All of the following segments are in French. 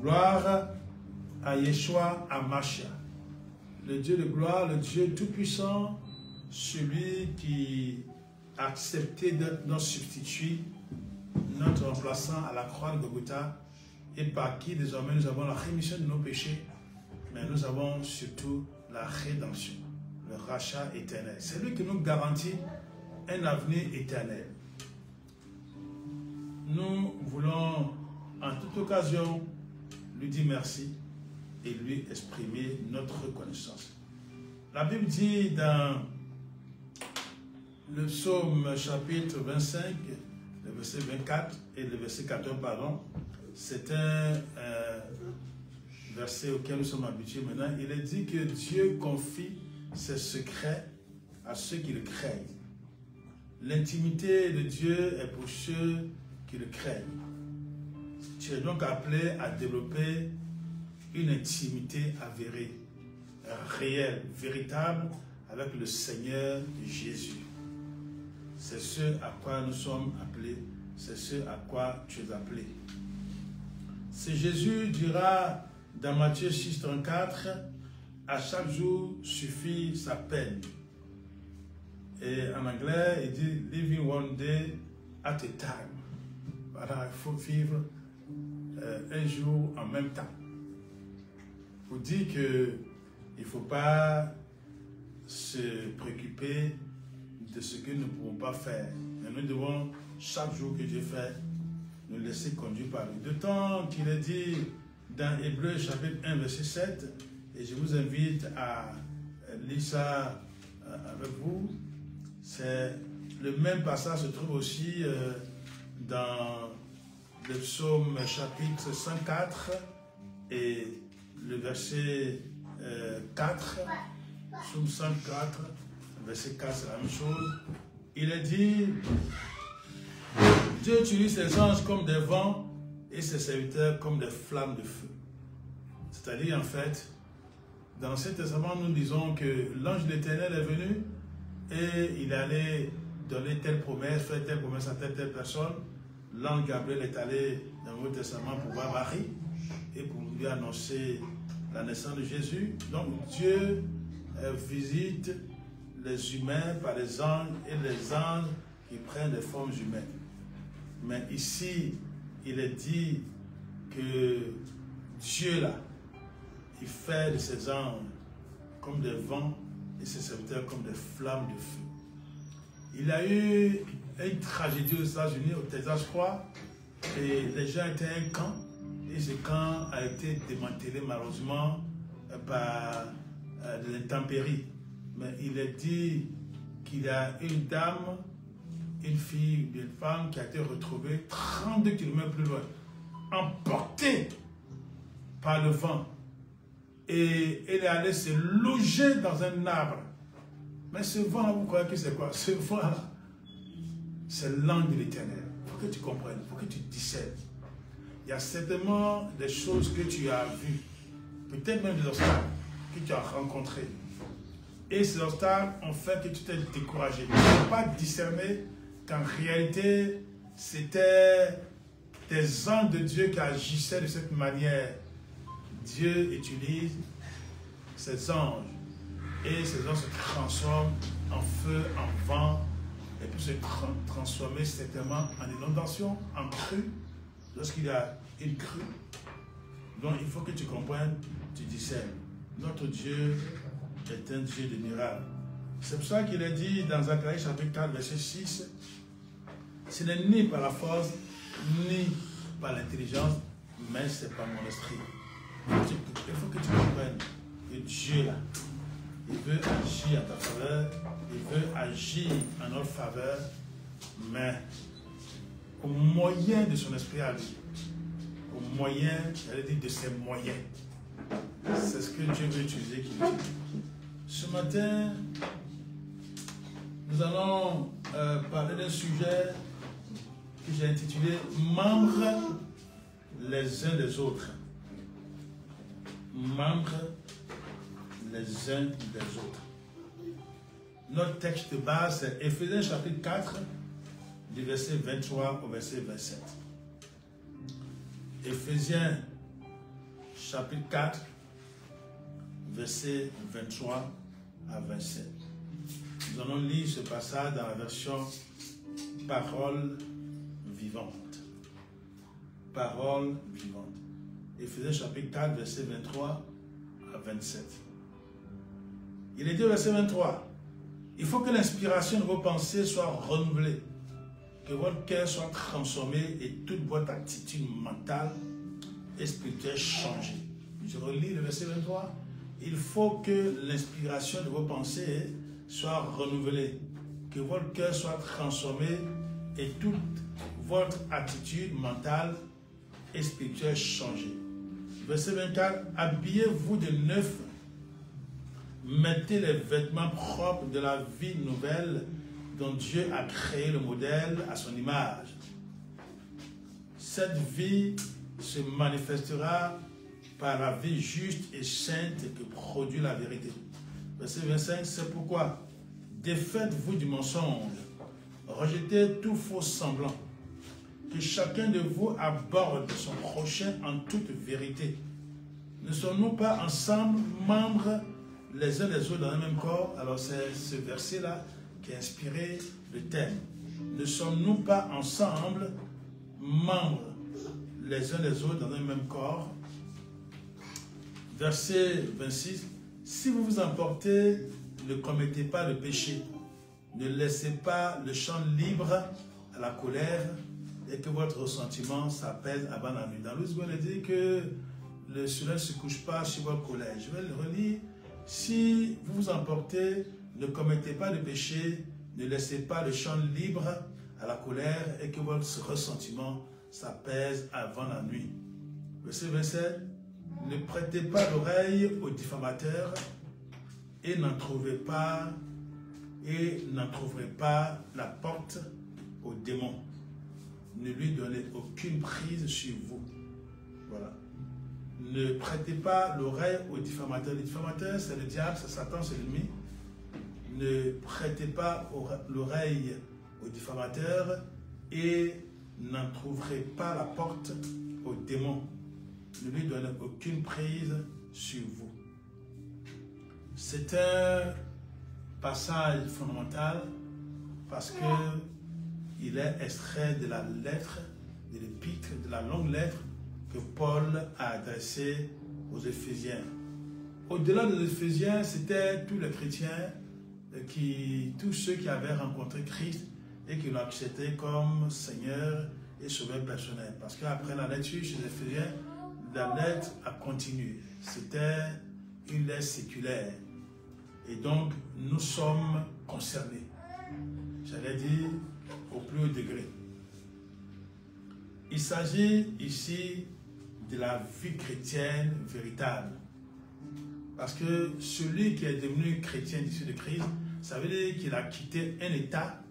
Gloire à Yeshua Amashia, le Dieu de gloire, le Dieu tout-puissant, celui qui a accepté d'être notre substitut, notre remplaçant à la croix de Golgotha, et par qui désormais nous avons la rémission de nos péchés, mais nous avons surtout la rédemption, le rachat éternel. C'est lui qui nous garantit un avenir éternel. Nous voulons en toute occasion lui dire merci et lui exprimer notre reconnaissance. La Bible dit dans le psaume chapitre 25, le verset 24 et le verset 14, pardon, c'est un verset auquel nous sommes habitués maintenant. Il est dit que Dieu confie ses secrets à ceux qui le craignent. L'intimité de Dieu est pour ceux qui le craignent. Tu es donc appelé à développer une intimité avérée, réelle, véritable avec le Seigneur Jésus. C'est ce à quoi nous sommes appelés, c'est ce à quoi tu es appelé. C'est Jésus dira dans Matthieu 6, 34, à chaque jour suffit sa peine. Et en anglais, il dit living one day at a time. Voilà, il faut vivre un jour en même temps. Pour dire qu'il ne faut pas se préoccuper de ce que nous ne pouvons pas faire. Mais nous devons, chaque jour que Dieu fait, nous laisser conduire par lui. D'autant qu'il est dit dans Hébreux chapitre 1, verset 7, et je vous invite à lire ça avec vous. C'est le même passage se trouve aussi dans le psaume chapitre 104 et le verset 4, psaume 104, verset 4, c'est la même chose. Il est dit, Dieu utilise ses anges comme des vents et ses serviteurs comme des flammes de feu. C'est-à-dire, en fait, dans l'Ancien Testament, nous disons que l'ange de l'Éternel est venu et il allait donner telle promesse, faire telle promesse à telle personne. L'ange Gabriel est allé dans le Nouveau Testament pour voir Marie et pour lui annoncer la naissance de Jésus. Donc Dieu visite les humains par les anges et les anges qui prennent des formes humaines. Mais ici, il est dit que Dieu là, il fait de ses anges comme des vents et ses serviteurs comme des flammes de feu. Il a eu une tragédie aux États-Unis, au Texas, je crois, et les gens étaient un camp, et ce camp a été démantelé malheureusement par de l'intempérie. Mais il est dit qu'il y a une dame, une fille, une femme qui a été retrouvée 32 km plus loin, emportée par le vent. Et elle est allée se loger dans un arbre. Mais ce vent, vous croyez que c'est quoi? Ce vent, c'est l'ange de l'Éternel. Il faut que tu comprennes, il faut que tu discernes. Il y a certainement des choses que tu as vues, peut-être même des obstacles que tu as rencontrés. Et ces obstacles ont fait que tu t'es découragé. Tu n'as pas discerné qu'en réalité, c'était des anges de Dieu qui agissaient de cette manière. Dieu utilise ces anges et ces anges se transforment en feu, en vent, et puis se transformer certainement en inondation, en crue, lorsqu'il y a une crue. Donc il faut que tu comprennes, tu discernes. Notre Dieu est un Dieu de miracles. C'est pour ça qu'il est dit dans Zacharie chapitre 4, verset 6, ce n'est ni par la force, ni par l'intelligence, mais c'est par mon esprit. Il faut que tu comprennes que Dieu, là, il veut agir en ta faveur, il veut agir en notre faveur, mais au moyen de son esprit à lui, au moyen, j'allais dire, de ses moyens. C'est ce que Dieu veut utiliser qu'il utilise. Ce matin, nous allons parler d'un sujet que j'ai intitulé « Membres les uns des autres ». Membres les uns des autres. Notre texte de base, c'est Éphésiens chapitre 4, du verset 23 au verset 27. Éphésiens chapitre 4, versets 23 à 27. Nous allons lire ce passage dans la version Parole vivante. Parole vivante. Éphésiens chapitre 4, verset 23 à 27. Il est dit au verset 23, il faut que l'inspiration de vos pensées soit renouvelée, que votre cœur soit transformé et toute votre attitude mentale et spirituelle changée. Je relis le verset 23. Il faut que l'inspiration de vos pensées soit renouvelée, que votre cœur soit transformé et toute votre attitude mentale et spirituelle changée. Verset 24. Habillez-vous de neuf, mettez les vêtements propres de la vie nouvelle dont Dieu a créé le modèle à son image. Cette vie se manifestera par la vie juste et sainte que produit la vérité. Verset 25, c'est pourquoi défaites-vous du mensonge, rejetez tout faux semblant, que chacun de vous aborde son prochain en toute vérité. Ne sommes-nous pas ensemble membres les uns des autres dans le même corps? Alors c'est ce verset-là qui a inspiré le thème. Ne sommes-nous pas ensemble membres les uns des autres dans un même corps? Verset 26. Si vous vous emportez, ne commettez pas le péché. Ne laissez pas le champ libre à la colère et que votre ressentiment s'apaise avant la nuit. Dans l'autre, il dit que le soleil ne se couche pas sur votre colère. Je vais le relire. Si vous vous emportez, ne commettez pas de péché, ne laissez pas le champ libre à la colère et que votre ressentiment s'apaise avant la nuit. Verset 27. Ne prêtez pas l'oreille aux diffamateurs et n'en trouverez pas la porte aux démons. Ne lui donnez aucune prise sur vous. Voilà. Ne prêtez pas l'oreille aux diffamateurs. Les diffamateurs, c'est le diable, c'est Satan, c'est l'ennemi. Ne prêtez pas l'oreille aux diffamateurs et n'en trouverez pas la porte aux démons. Ne lui donnez aucune prise sur vous. C'est un passage fondamental parce qu'il est extrait de la lettre, de l'épître, de la longue lettre que Paul a adressée aux Éphésiens. Au-delà des Éphésiens, c'était tous les chrétiens, tous ceux qui avaient rencontré Christ et qui l'ont accepté comme Seigneur et Sauveur personnel. Parce qu'après la lecture chez les Éphésiens, la lettre a continué. C'était une lettre séculaire. Et donc, nous sommes concernés. J'allais dire au plus haut degré. Il s'agit ici de la vie chrétienne véritable. Parce que celui qui est devenu chrétien d'ici de Christ, ça veut dire qu'il a quitté un état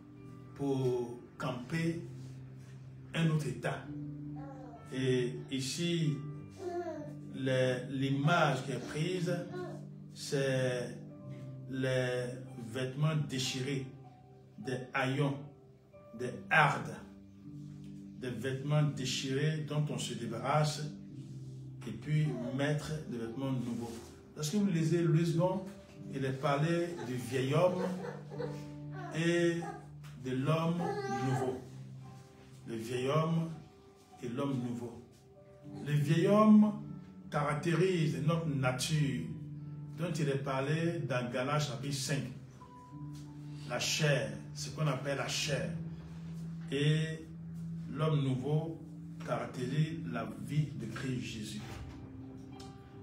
pour camper un autre état. Et ici, l'image qui est prise, c'est les vêtements déchirés, des haillons, des hardes, des vêtements déchirés dont on se débarrasse et puis mettre des vêtements nouveaux. Lorsque vous lisez Louis Gon, il est parlé du vieil homme et de l'homme nouveau. Le vieil homme et l'homme nouveau. Le vieil homme caractérise notre nature dont il est parlé dans Galates chapitre 5. La chair, ce qu'on appelle la chair. Et l'homme nouveau caractérise la vie de Christ Jésus.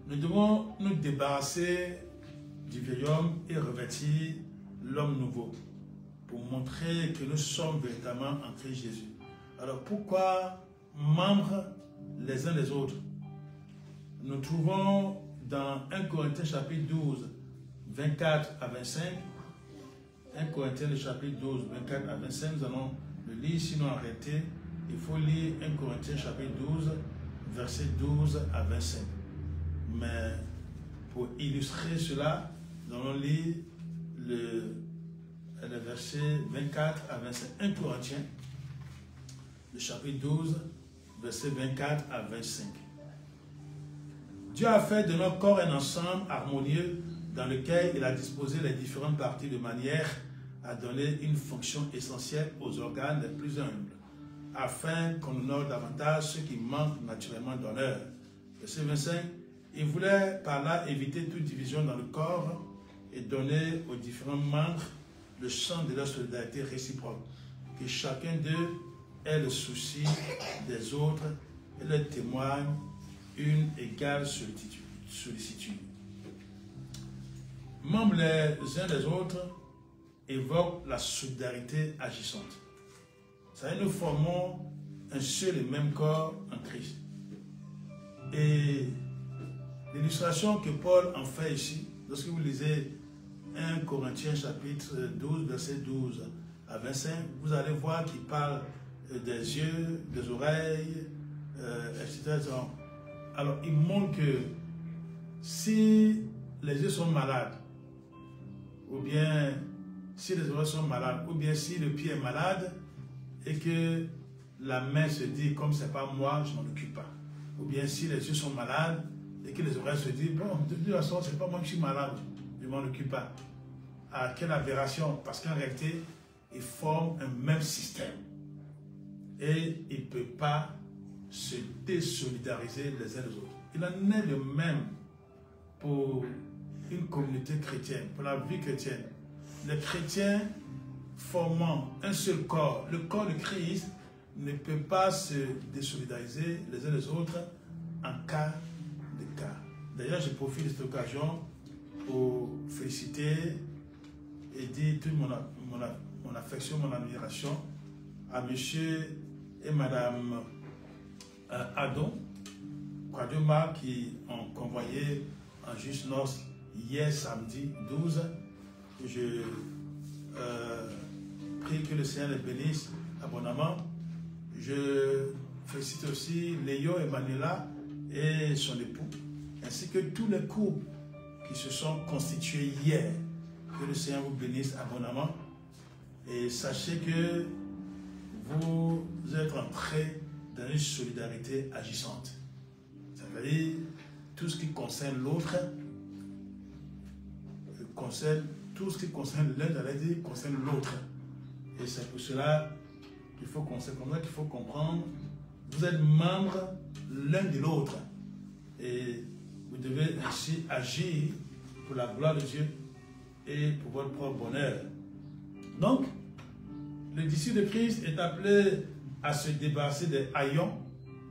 Nous devons nous débarrasser du vieil homme et revêtir l'homme nouveau pour montrer que nous sommes véritablement en Christ Jésus. Alors pourquoi membres les uns des autres? Nous trouvons dans 1 Corinthiens chapitre 12, 24 à 25, 1 Corinthiens chapitre 12, 24 à 25, nous allons le lire, sinon arrêter. Il faut lire 1 Corinthiens chapitre 12, verset 12 à 25. Mais pour illustrer cela, nous allons lire le verset 24 à 25. 1 Corinthiens, le chapitre 12, verset 24 à 25. Dieu a fait de notre corps un ensemble harmonieux dans lequel il a disposé les différentes parties de manière à donner une fonction essentielle aux organes les plus humbles, afin qu'on honore davantage ceux qui manquent naturellement d'honneur. Verset 25, il voulait par là éviter toute division dans le corps et donner aux différents membres le champ de leur solidarité réciproque, que chacun d'eux ait le souci des autres et leur témoigne une égale sollicitude. Membres les uns des autres évoquent la solidarité agissante. Ça veut dire, nous formons un seul et même corps en Christ. Et l'illustration que Paul en fait ici, lorsque vous lisez 1 Corinthiens chapitre 12, verset 12 à 25, vous allez voir qu'il parle des yeux, des oreilles, etc. Alors, il montre que si les yeux sont malades, ou bien si les oreilles sont malades, ou bien si le pied est malade, et que la main se dit, comme c'est pas moi, je m'en occupe pas. Ou bien si les yeux sont malades, et que les oreilles se disent, bon, de toute façon, c'est pas moi qui suis malade, je m'en occupe pas. Ah, quelle aberration, parce qu'en réalité, ils forment un même système. Et ils ne peuvent pas se désolidariser les uns des autres. Il en est de même pour une communauté chrétienne, pour la vie chrétienne. Les chrétiens formant un seul corps, le corps de Christ, ne peut pas se désolidariser les uns des autres en cas de cas. D'ailleurs, je profite de cette occasion pour féliciter et dire toute mon affection, mon admiration à monsieur et madame Adon, Kwaduma, qui ont convoyé en Juste Noces hier samedi 12. Je prie que le Seigneur les bénisse abondamment. Je félicite aussi Léo et Manuela et son époux, ainsi que tous les couples qui se sont constitués hier. Que le Seigneur vous bénisse abondamment. Et sachez que vous êtes entrés dans une solidarité agissante. Ça veut dire tout ce qui concerne l'autre, tout ce qui concerne l'un, j'allais dire, concerne l'autre. Et c'est pour cela qu'il faut comprendre, vous êtes membres l'un de l'autre. Et vous devez ainsi agir pour la gloire de Dieu et pour votre propre bonheur. Donc, le disciple de Christ est appelé à se débarrasser des haillons,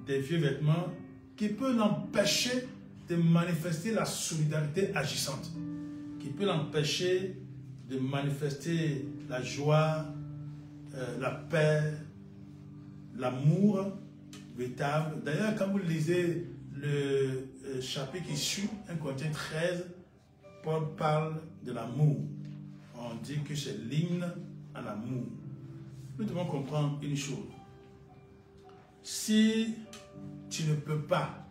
des vieux vêtements, qui peut l'empêcher de manifester la solidarité agissante, qui peut l'empêcher de manifester la joie, la paix, l'amour véritable. D'ailleurs, quand vous lisez le chapitre qui suit, 1 Corinthiens 13, Paul parle de l'amour. On dit que c'est l'hymne à l'amour. Nous devons comprendre une chose. Si tu ne peux pas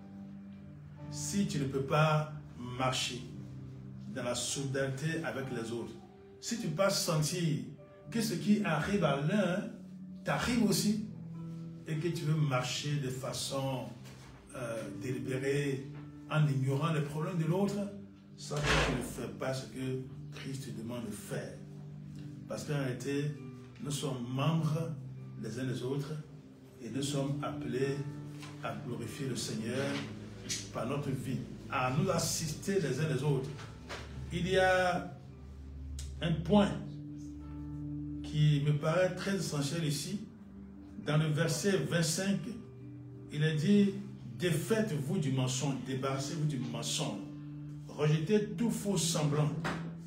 marcher dans la solidarité avec les autres, si tu ne peux pas sentir que ce qui arrive à l'un t'arrive aussi, et que tu veux marcher de façon délibérée en ignorant les problèmes de l'autre, ça que tu ne fais pas ce que Christ te demande de faire. Parce qu'en réalité, nous sommes membres les uns des autres et nous sommes appelés à glorifier le Seigneur par notre vie, à nous assister les uns les autres. Il y a un point qui me paraît très essentiel ici. Dans le verset 25, il est dit « Défaites-vous du mensonge, débarrassez-vous du mensonge, rejetez tout faux semblant,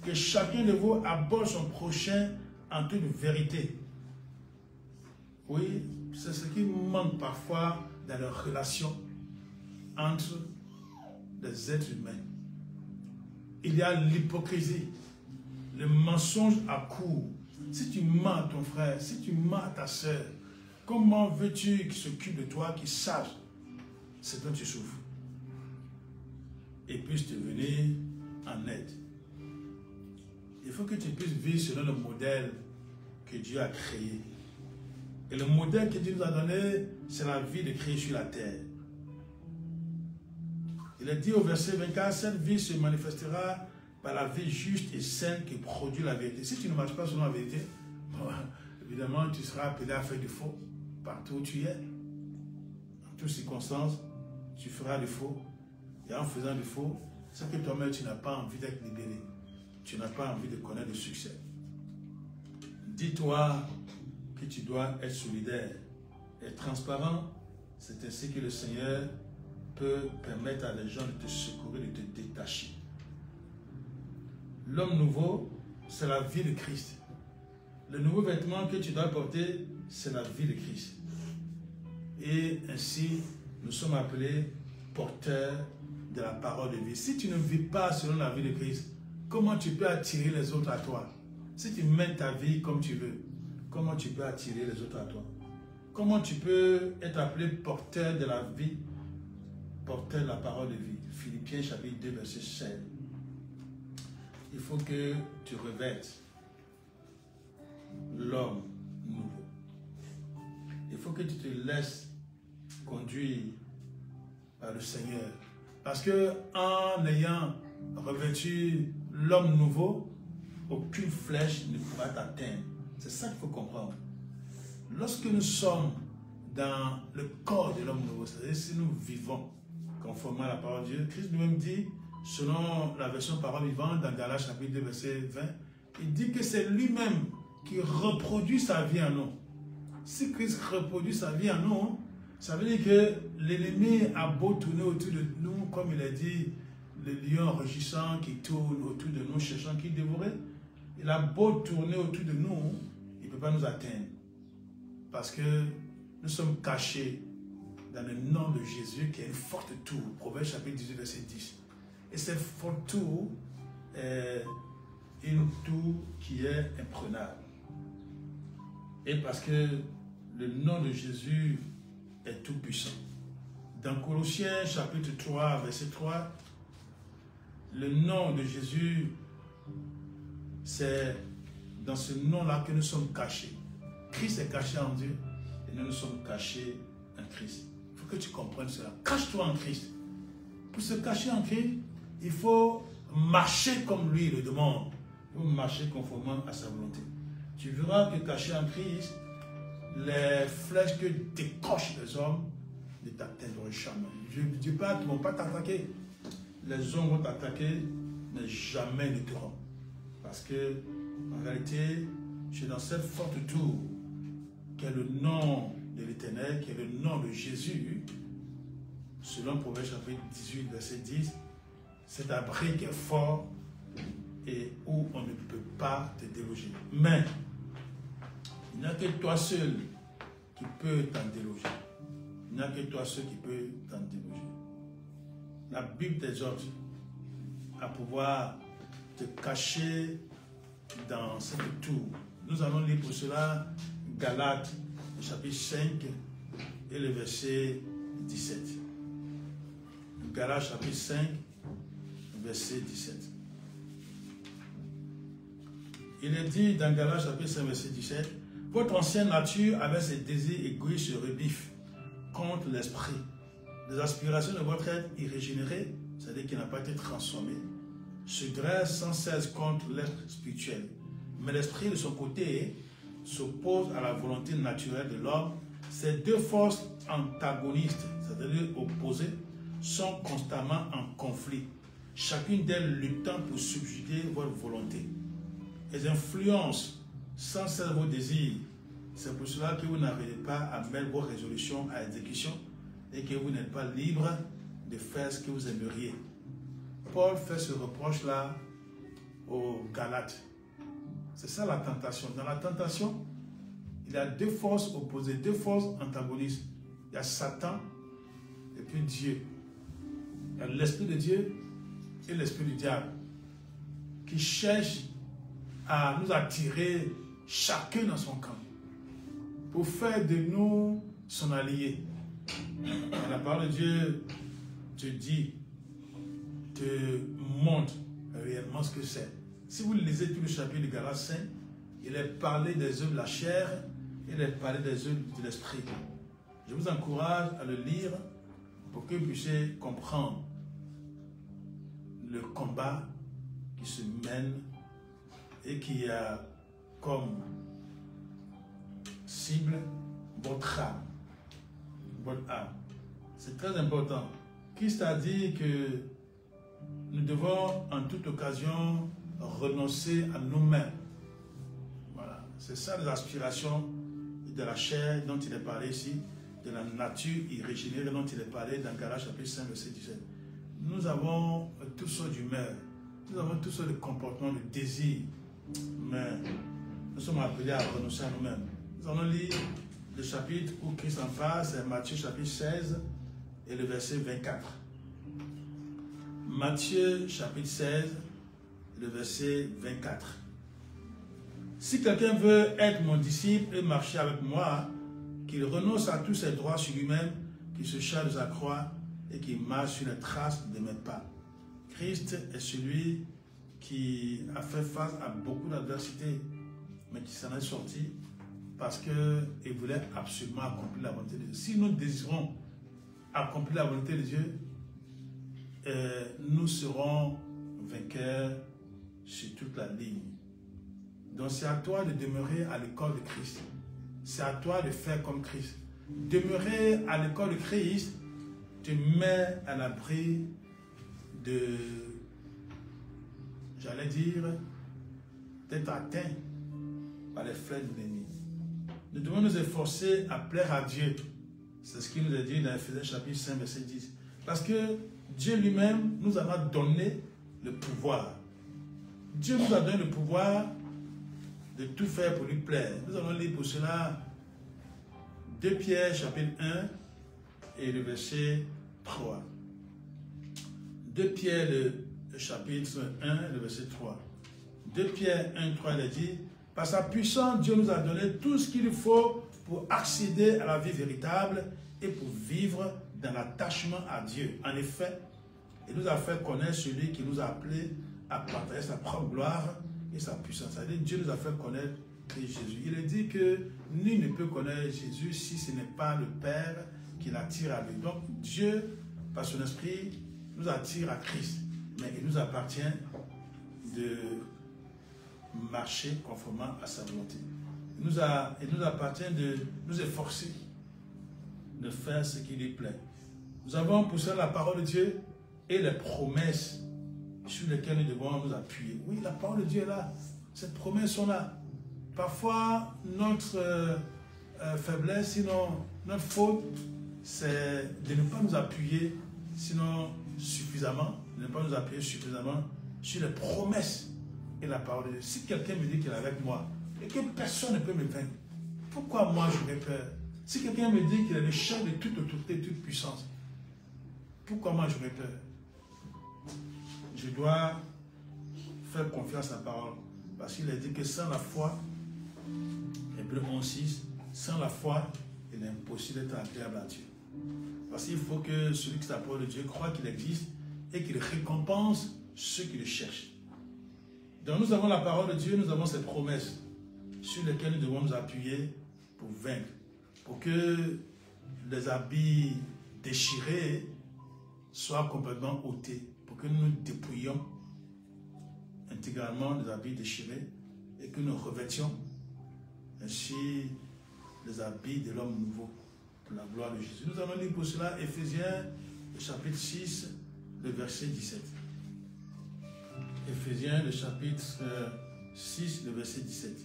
que chacun de vous aborde son prochain en toute vérité. » Oui, c'est ce qui manque parfois dans les relations entre les êtres humains. Il y a l'hypocrisie, le mensonge à court. Si tu mens à ton frère, si tu mens à ta soeur, comment veux-tu qu'il s'occupe de toi, qu'il sache ce dont tu souffres et puisse te venir en aide? Il faut que tu puisses vivre selon le modèle que Dieu a créé. Et le modèle que Dieu nous a donné, c'est la vie de Christ sur la terre. Il est dit au verset 24, cette vie se manifestera par la vie juste et saine qui produit la vérité. Si tu ne marches pas selon la vérité, bon, évidemment, tu seras appelé à faire du faux partout où tu es. En toutes circonstances, tu feras du faux. Et en faisant du faux, c'est que toi-même, tu n'as pas envie d'être libéré. Tu n'as pas envie de connaître le succès. Dis-toi que tu dois être solidaire et transparent. C'est ainsi que le Seigneur peut permettre à les gens de te secourir, de te détacher. L'homme nouveau, c'est la vie de Christ. Le nouveau vêtement que tu dois porter, c'est la vie de Christ. Et ainsi, nous sommes appelés porteurs de la parole de vie. Si tu ne vis pas selon la vie de Christ, comment tu peux attirer les autres à toi? Si tu mènes ta vie comme tu veux, comment tu peux attirer les autres à toi? Comment tu peux être appelé porteur de la vie, porteur de la parole de vie? Philippiens chapitre 2, verset 16. Il faut que tu revêtes l'homme nouveau. Il faut que tu te laisses conduire par le Seigneur. Parce que en ayant revêtu l'homme nouveau, aucune flèche ne pourra t'atteindre. C'est ça qu'il faut comprendre. Lorsque nous sommes dans le corps de l'homme nouveau, c'est-à-dire si nous vivons conformément à la parole de Dieu, Christ lui-même dit, selon la version parole vivante, dans Galates chapitre 2, verset 20, il dit que c'est lui-même qui reproduit sa vie en nous. Si Christ reproduit sa vie en nous, ça veut dire que l'ennemi a beau tourner autour de nous, comme il a dit, le lion rugissant qui tourne autour de nous, cherchant qui dévorer. Il a beau tourner autour de nous, il ne peut pas nous atteindre. Parce que nous sommes cachés dans le nom de Jésus qui est une forte tour. Proverbe chapitre 18, verset 10. Et cette forte tour est une tour qui est imprenable. Et parce que le nom de Jésus est tout puissant. Dans Colossiens chapitre 3, verset 3, le nom de Jésus, c'est dans ce nom-là que nous sommes cachés. Christ est caché en Dieu et nous sommes cachés en Christ. Il faut que tu comprennes cela. Cache-toi en Christ. Pour se cacher en Christ, il faut marcher comme lui le demande. Il faut marcher conformément à sa volonté. Tu verras que caché en Christ, les flèches que décochent les hommes ne t'atteindront jamais. Je ne dis pas qu'ils ne vont pas t'attaquer. Les hommes vont t'attaquer, mais jamais ne te rendent. Parce que, en réalité, tu es dans cette forte tour qui est le nom de l'Éternel, qui est le nom de Jésus. Selon Proverbe chapitre 18, verset 10, c'est un abri qui est fort et où on ne peut pas te déloger. Mais, il n'y a que toi seul qui peux t'en déloger. Il n'y a que toi seul qui peux t'en déloger. La Bible t'exhorte à pouvoir te cacher dans cette tour. Nous allons lire pour cela Galates, chapitre 5 et le verset 17. Galates, chapitre 5, verset 17. Il est dit dans Galates, chapitre 5, verset 17, « Votre ancienne nature, avec ses désirs égoïstes, se rebiffe contre l'esprit. Les aspirations de votre être irrégénéré, c'est-à-dire qui n'a pas été transformé, se dressent sans cesse contre l'être spirituel. Mais l'esprit, de son côté, s'oppose à la volonté naturelle de l'homme. Ces deux forces antagonistes, c'est-à-dire opposées, sont constamment en conflit, chacune d'elles luttant pour subjuguer votre volonté. Elles influencent sans cesse vos désirs. C'est pour cela que vous n'arrivez pas à mettre vos résolutions à exécution et que vous n'êtes pas libre de faire ce que vous aimeriez. » Paul fait ce reproche-là aux Galates. C'est ça la tentation. Dans la tentation, il y a deux forces opposées, deux forces antagonistes. Il y a Satan et puis Dieu. Il y a l'esprit de Dieu et l'esprit du diable qui cherchent à nous attirer chacun dans son camp pour faire de nous son allié. La parole de Dieu te dit, te montre réellement ce que c'est. Si vous lisez tout le chapitre de Galates 5, il est parlé des œuvres de la chair, il est parlé des œuvres de l'esprit. Je vous encourage à le lire pour que vous puissiez comprendre le combat qui se mène et qui a comme cible votre âme. Votre âme. C'est très important. Christ a dit que nous devons en toute occasion renoncer à nous-mêmes. Voilà. C'est ça les aspirations de la chair dont il est parlé ici, de la nature irrégénérée dont il est parlé dans Galates chapitre 5, verset 17. Nous avons toutes sortes d'humeurs, nous avons toutes sortes de comportements, de désirs, mais nous sommes appelés à renoncer à nous-mêmes. Nous allons lire le chapitre où Christ en parle, c'est Matthieu chapitre 16 et le verset 24. Matthieu chapitre 16, le verset 24. Si quelqu'un veut être mon disciple et marcher avec moi, qu'il renonce à tous ses droits sur lui-même, qu'il se charge de sa croix et qu'il marche sur les traces de mes pas. Christ est celui qui a fait face à beaucoup d'adversité, mais qui s'en est sorti parce qu'il voulait absolument accomplir la volonté de Dieu. Si nous désirons accomplir la volonté de Dieu, nous serons vainqueurs sur toute la ligne. Donc c'est à toi de demeurer à l'école de Christ. C'est à toi de faire comme Christ. Demeurer à l'école de Christ te met à l'abri de, j'allais dire, d'être atteint par les flèches de l'ennemi. Nous devons nous efforcer à plaire à Dieu. C'est ce qu'il nous a dit dans Ephésiens chapitre 5, verset 10. Parce que Dieu lui-même nous en a donné le pouvoir. Dieu nous a donné le pouvoir de tout faire pour lui plaire. Nous allons lire pour cela 2 Pierre chapitre 1 et le verset 3. 2 Pierre le chapitre 1 le verset 3. 2 Pierre 1, 3, il dit: par sa puissance, Dieu nous a donné tout ce qu'il faut pour accéder à la vie véritable et pour vivre dans l'attachement à Dieu. En effet, il nous a fait connaître celui qui nous a appelés à partager sa propre gloire et sa puissance. C'est-à-dire, Dieu nous a fait connaître Jésus. Il est dit que nul ne peut connaître Jésus si ce n'est pas le Père qui l'attire à lui. Donc, Dieu, par son esprit, nous attire à Christ. Mais il nous appartient de marcher conformément à sa volonté. Il nous appartient de nous efforcer de faire ce qui lui plaît. Nous avons pour cela la parole de Dieu et les promesses sur lesquelles nous devons nous appuyer. Oui, la parole de Dieu est là. Ces promesses sont là. Parfois, notre faiblesse, sinon notre faute, c'est de ne pas nous appuyer, sinon suffisamment, de ne pas nous appuyer suffisamment sur les promesses et la parole de Dieu. Si quelqu'un me dit qu'il est avec moi et que personne ne peut me vaincre, pourquoi moi j'aurais peur? Si quelqu'un me dit qu'il est le chef de toute autorité, de toute puissance, pourquoi moi j'aurais peur? Je dois faire confiance à la parole. Parce qu'il a dit que sans la foi, Hébreux 11:6, sans la foi, il est impossible d'être agréable à Dieu. Parce qu'il faut que celui qui s'approche de Dieu croit qu'il existe et qu'il récompense ceux qui le cherchent. Donc nous avons la parole de Dieu, nous avons ses promesses sur lesquelles nous devons nous appuyer pour vaincre. Pour que les habits déchirés soient complètement ôtés. Pour que nous dépouillions intégralement les habits déchirés et que nous revêtions ainsi les habits de l'homme nouveau pour la gloire de Jésus. Nous allons lire pour cela Éphésiens, le chapitre 6, le verset 17. Éphésiens, le chapitre 6, le verset 17.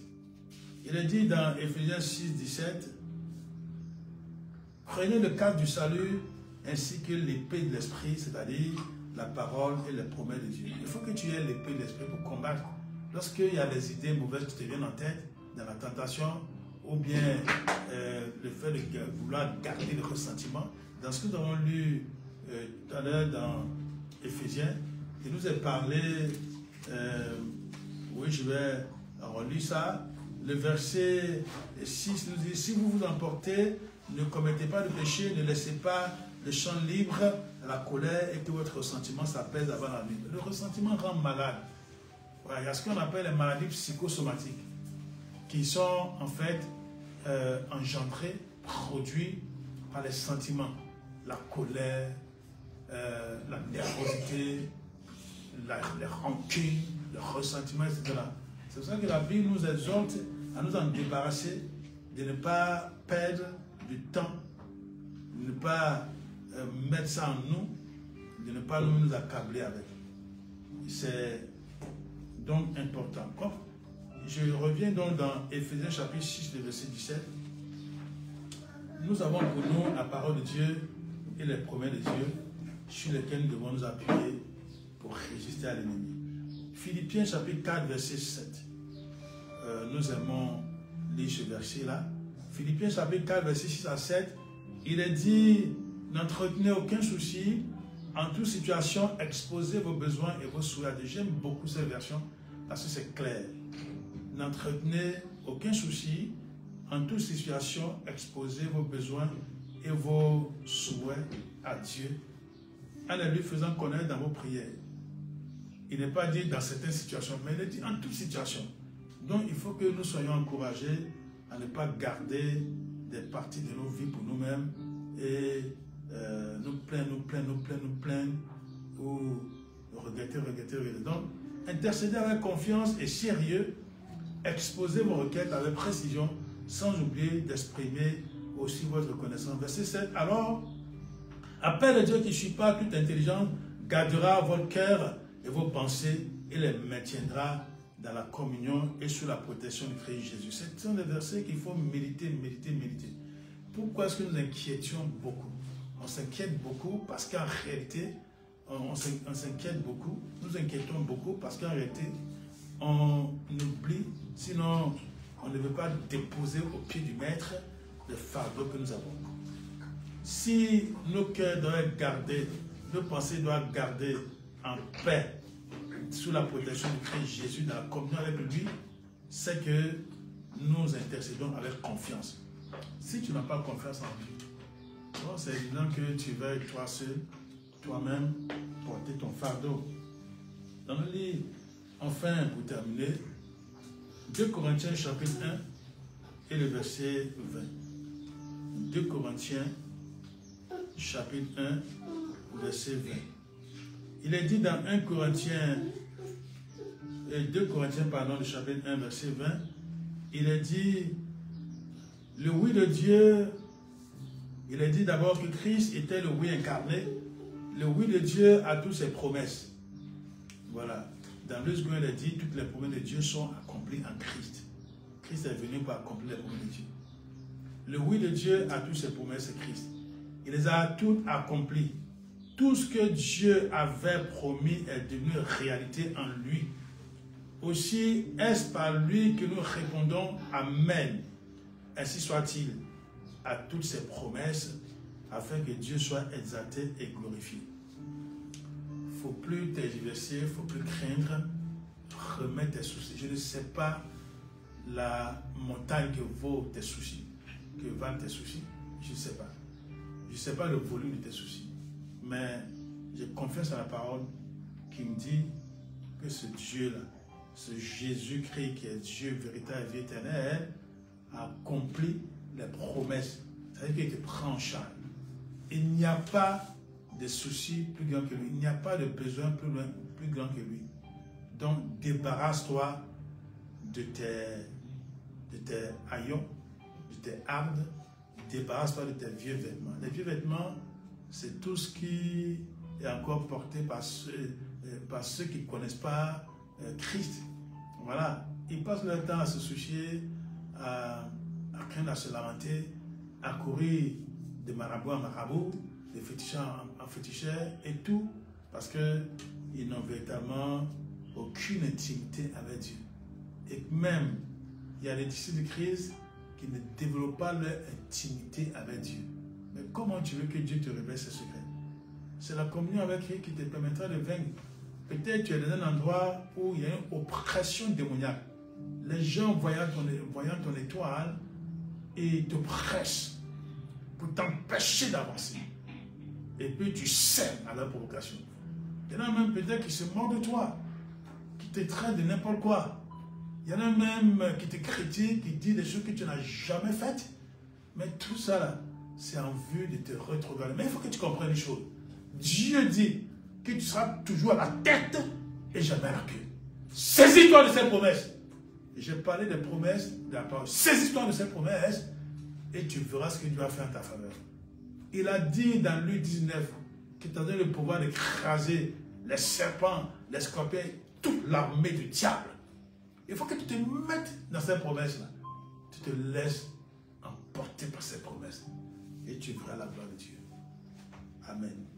Il est dit dans Éphésiens 6, 17, prenez le cadre du salut ainsi que l'épée de l'esprit, c'est-à-dire la parole et les promesses de Dieu. Il faut que tu aies l'épée de l'esprit pour combattre. Lorsqu'il y a des idées mauvaises qui te viennent en tête, dans la tentation, ou bien le fait de vouloir garder le ressentiment, dans ce que nous avons lu tout à l'heure dans Éphésiens, il nous est parlé, oui, je vais relire ça, le verset 6 nous dit: si vous vous emportez, ne commettez pas de péché, ne laissez pas le champ libre à la colère et que votre ressentiment s'apaise avant la nuit. Le ressentiment rend malade. Voilà, il y a ce qu'on appelle les maladies psychosomatiques qui sont en fait engendrées, produites par les sentiments, la colère, la nervosité, les rancunes, le ressentiment, etc. C'est pour ça que la Bible nous exhorte à nous en débarrasser, de ne pas perdre du temps, de ne pas mettre ça en nous, de ne pas nous accabler avec. C'est donc important. Je reviens donc dans Éphésiens chapitre 6, le verset 17. Nous avons pour nous la parole de Dieu et les promesses de Dieu sur lesquelles nous devons nous appuyer pour résister à l'ennemi. Philippiens chapitre 4, verset 7. Nous aimons lire ce verset-là. Philippiens chapitre 4, verset 6 à 7. Il est dit, n'entretenez aucun souci, en toute situation, exposez vos besoins et vos souhaits. J'aime beaucoup cette version parce que c'est clair. N'entretenez aucun souci, en toute situation, exposez vos besoins et vos souhaits à Dieu, en les lui faisant connaître dans vos prières. Il n'est pas dit dans certaines situations, mais il est dit en toute situation. Donc il faut que nous soyons encouragés à ne pas garder des parties de nos vies pour nous-mêmes et nous plaindre, ou regretter. Donc, intercéder avec confiance et sérieux, exposer vos requêtes avec précision, sans oublier d'exprimer aussi votre reconnaissance. Verset 7. Alors, appelle Dieu qui ne suit pas toute intelligence, gardera votre cœur et vos pensées et les maintiendra dans la communion et sous la protection du Christ Jésus. Ce sont des versets qu'il faut méditer. Pourquoi est-ce que nous inquiétions beaucoup? On s'inquiète beaucoup parce qu'en réalité, on s'inquiète beaucoup, nous inquiétons beaucoup parce qu'en réalité, on oublie, sinon on ne veut pas déposer au pied du Maître le fardeau que nous avons. Si nos cœurs doivent garder, nos pensées doivent garder en paix sous la protection du Christ Jésus, dans la communion avec lui, c'est que nous intercédons avec confiance. Si tu n'as pas confiance en lui, c'est évident que tu vas toi seul, toi-même, porter ton fardeau. Dans le livre, enfin, pour terminer, 2 Corinthiens chapitre 1 et le verset 20. 2 Corinthiens chapitre 1, verset 20. Il est dit dans 2 Corinthiens, le chapitre 1, verset 20, il est dit, le oui de Dieu, il est dit d'abord que Christ était le oui incarné. Le oui de Dieu a toutes ses promesses. Voilà. Dans 2 secondes, il est dit, toutes les promesses de Dieu sont accomplies en Christ. Christ est venu pour accomplir les promesses de Dieu. Le oui de Dieu a toutes ses promesses, c'est Christ. Il les a toutes accomplies. Tout ce que Dieu avait promis est devenu réalité en lui. Aussi, est-ce par lui que nous répondons Amen. Ainsi soit-il à toutes ces promesses, afin que Dieu soit exalté et glorifié. Il ne faut plus tergiverser, il ne faut plus craindre, remettre tes soucis. Je ne sais pas la montagne que vaut tes soucis, que valent tes soucis, je ne sais pas. Je ne sais pas le volume de tes soucis, mais j'ai confiance en la parole qui me dit que ce Dieu-là, ce Jésus-Christ qui est Dieu véritable et vie éternelle, a accompli les promesses. C'est-à-dire qu'il te prend en charge. Il n'y a pas de soucis plus grands que lui. Il n'y a pas de besoin plus grand que lui. Donc, débarrasse-toi de tes haillons, de tes hardes. Débarrasse-toi de tes vieux vêtements. Les vieux vêtements, c'est tout ce qui est encore porté par ceux qui ne connaissent pas Christ. Voilà. Ils passent leur temps à se soucier, à craindre, à se lamenter, à courir de marabout en marabout, de féticheur en féticheur et tout, parce qu'ils n'ont véritablement aucune intimité avec Dieu. Et même, il y a des disciples de Christ qui ne développent pas leur intimité avec Dieu. Mais comment tu veux que Dieu te révèle ses secrets? C'est la communion avec lui qui te permettra de vaincre. Peut-être tu es dans un endroit où il y a une oppression démoniaque. Les gens voyant ton étoile et te pressent pour t'empêcher d'avancer. Et puis tu cèdes à leur provocation. Il y en a même peut-être qui se moquent de toi, qui te traitent de n'importe quoi. Il y en a même qui te critiquent, qui disent des choses que tu n'as jamais faites. Mais tout ça là, c'est en vue de te retrouver. Mais il faut que tu comprennes une chose. Dieu dit que tu seras toujours à la tête et jamais la queue. Saisis-toi de ces promesses. J'ai parlé des promesses de la parole. Saisis-toi de ces promesses et tu verras ce que Dieu va faire en ta faveur. Il a dit dans Luc 19 qu'il t'a donné le pouvoir d'écraser les serpents, les scorpions, toute l'armée du diable. Il faut que tu te mettes dans ces promesses-là. Tu te laisses emporter par ces promesses et tu verras la gloire de Dieu. Amen.